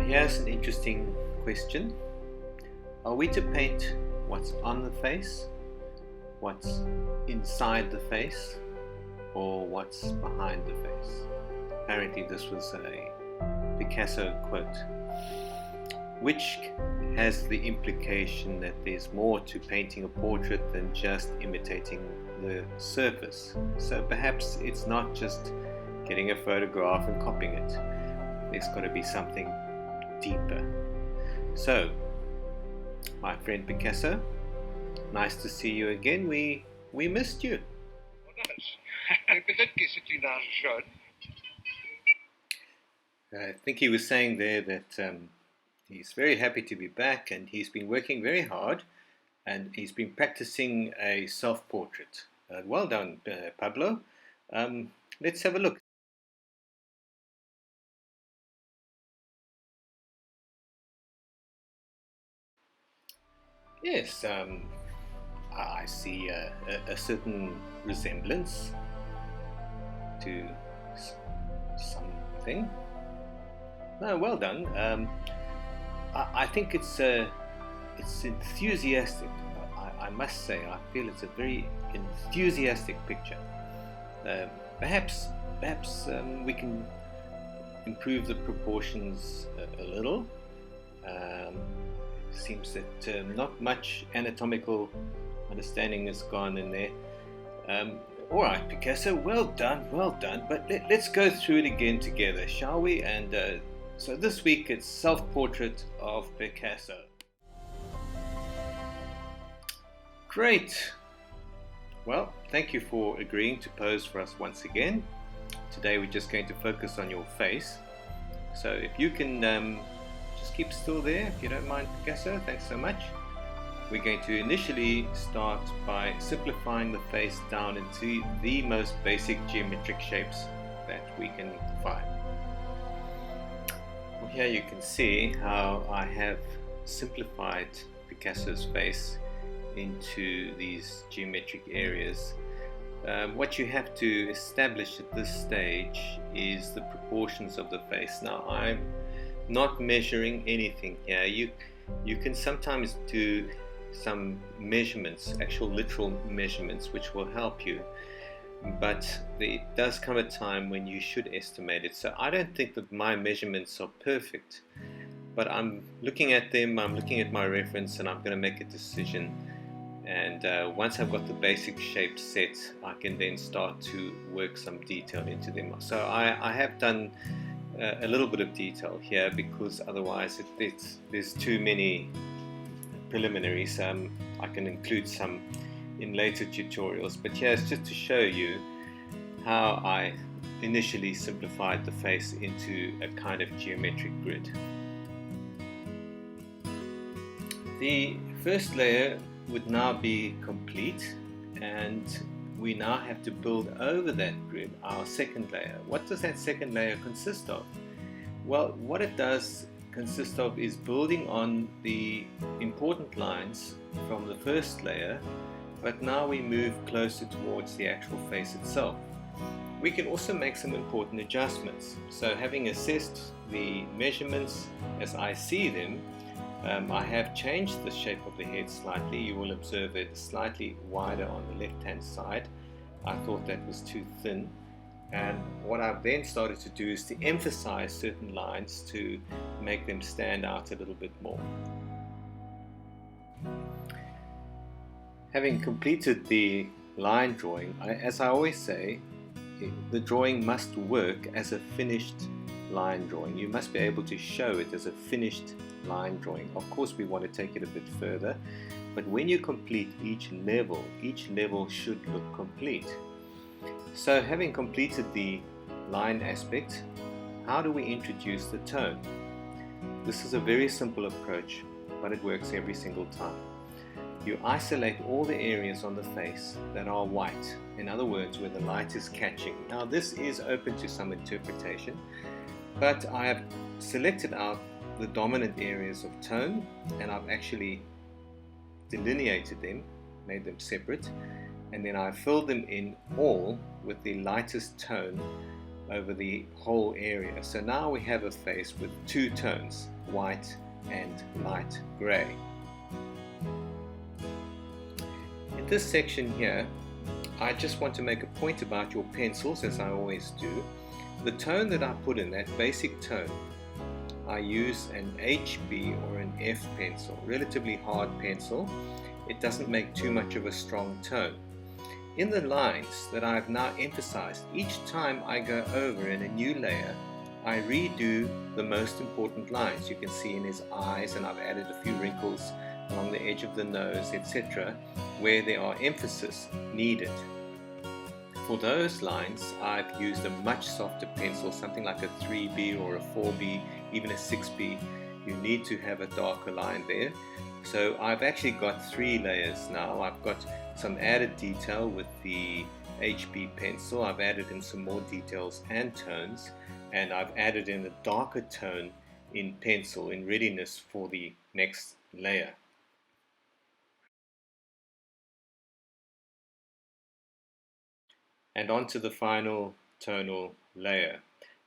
Here's an interesting question. Are we to paint what's on the face, what's inside the face, or what's behind the face? Apparently this was a Picasso quote, which has the implication that there's more to painting a portrait than just imitating the surface. So perhaps it's not just getting a photograph and copying it. There's got to be something deeper. So, my friend Picasso, nice to see you again. We missed you. I think he was saying there that he's very happy to be back, and he's been working very hard, and he's been practicing a self-portrait. Well done, Pablo. Let's have a look. Yes, I see a certain resemblance to something. No, well done. I think it's enthusiastic. I must say, I feel it's a very enthusiastic picture. Perhaps we can improve the proportions a little. Seems that not much anatomical understanding has gone in there. All right, Picasso, well done. But let's go through it again together, shall we? And so this week it's self-portrait of Picasso. Great. Well, thank you for agreeing to pose for us once again. Today we're just going to focus on your face. So if you can just keep still there, if you don't mind, Picasso. Thanks so much. We're going to initially start by simplifying the face down into the most basic geometric shapes that we can find. Well, here you can see how I have simplified Picasso's face into these geometric areas. What you have to establish at this stage is the proportions of the face. Now, I'm not measuring anything here. You can sometimes do some measurements, actual literal measurements, which will help you, but there does come a time when you should estimate it. So I don't think that my measurements are perfect, but I'm looking at them, I'm looking at my reference, and I'm going to make a decision. And once I've got the basic shape set, I can then start to work some detail into them. So I have done a little bit of detail here, because otherwise there's too many preliminaries. I can include some in later tutorials, but here it's just to show you how I initially simplified the face into a kind of geometric grid. The first layer would now be complete, and we now have to build over that grid our second layer. What does that second layer consist of? Well, what it does consist of is building on the important lines from the first layer, but now we move closer towards the actual face itself. We can also make some important adjustments. So having assessed the measurements as I see them, I have changed the shape of the head slightly. You will observe it slightly wider on the left hand side. I thought that was too thin, and what I've then started to do is to emphasize certain lines to make them stand out a little bit more. Having completed the line drawing, as I always say, the drawing must work as a finished line drawing. You must be able to show it as a finished line drawing. Of course, we want to take it a bit further, but when you complete each level should look complete. So having completed the line aspect, how do we introduce the tone? This is a very simple approach, but it works every single time. You isolate all the areas on the face that are white, in other words, where the light is catching. Now this is open to some interpretation, but I have selected out the dominant areas of tone, and I've actually delineated them, made them separate, and then I filled them in all with the lightest tone over the whole area. So now we have a face with two tones, white and light grey. In this section here, I just want to make a point about your pencils, as I always do. The tone that I put in, that basic tone, I use an HB or an F pencil, relatively hard pencil. It doesn't make too much of a strong tone. In the lines that I've now emphasized, each time I go over in a new layer, I redo the most important lines. You can see in his eyes, and I've added a few wrinkles along the edge of the nose, etc., where there are emphasis needed. For those lines, I've used a much softer pencil, something like a 3B or a 4B, even a 6B. You need to have a darker line there. So I've actually got 3 layers now. I've got some added detail with the HB pencil. I've added in some more details and tones, and I've added in a darker tone in pencil in readiness for the next layer. And onto the final tonal layer.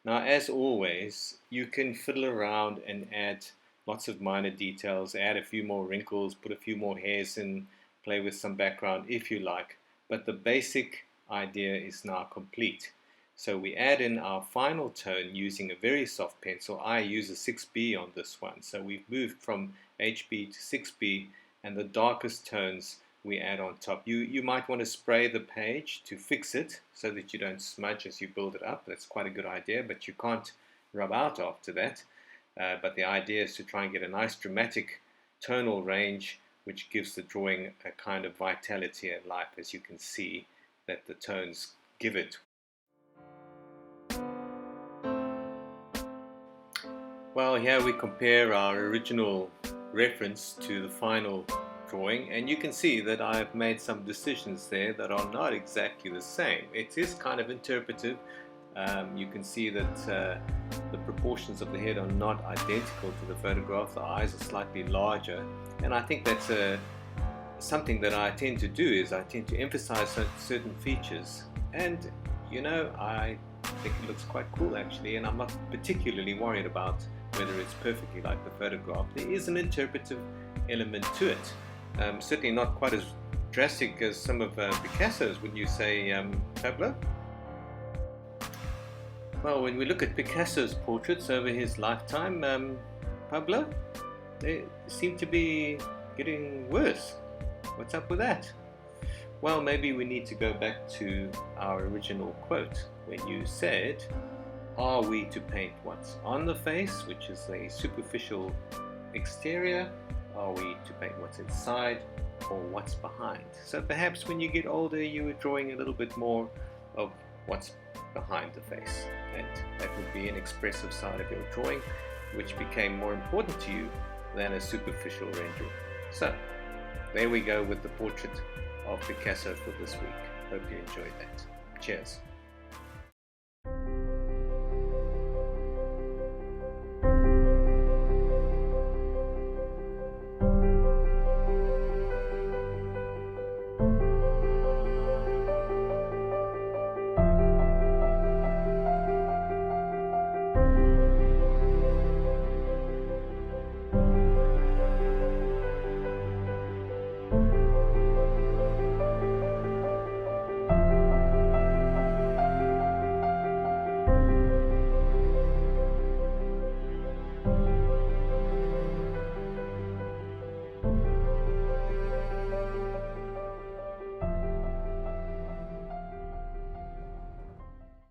Now, as always, you can fiddle around and add lots of minor details, add a few more wrinkles, put a few more hairs in, play with some background if you like, but the basic idea is now complete. So we add in our final tone using a very soft pencil. I use a 6B on this one, so we've moved from HB to 6B, and the darkest tones we add on top. You might want to spray the page to fix it so that you don't smudge as you build it up. That's quite a good idea, but you can't rub out after that. But the idea is to try and get a nice dramatic tonal range which gives the drawing a kind of vitality and life, as you can see that the tones give it. Well, here we compare our original reference to the final drawing, and you can see that I've made some decisions there that are not exactly the same. It is kind of interpretive. You can see that the proportions of the head are not identical to the photograph. The eyes are slightly larger, and I think that's something that I tend to do, is I tend to emphasize certain features, and you know, I think it looks quite cool actually, and I'm not particularly worried about whether it's perfectly like the photograph. There is an interpretive element to it. Certainly not quite as drastic as some of Picasso's, would you say, Pablo? Well, when we look at Picasso's portraits over his lifetime, Pablo, they seem to be getting worse. What's up with that? Well, maybe we need to go back to our original quote when you said, are we to paint what's on the face, which is a superficial exterior? Are we to paint what's inside or what's behind? So perhaps when you get older, you were drawing a little bit more of what's behind the face, and that would be an expressive side of your drawing, which became more important to you than a superficial rendering. So there we go with the portrait of Picasso for this week. Hope you enjoyed that. Cheers.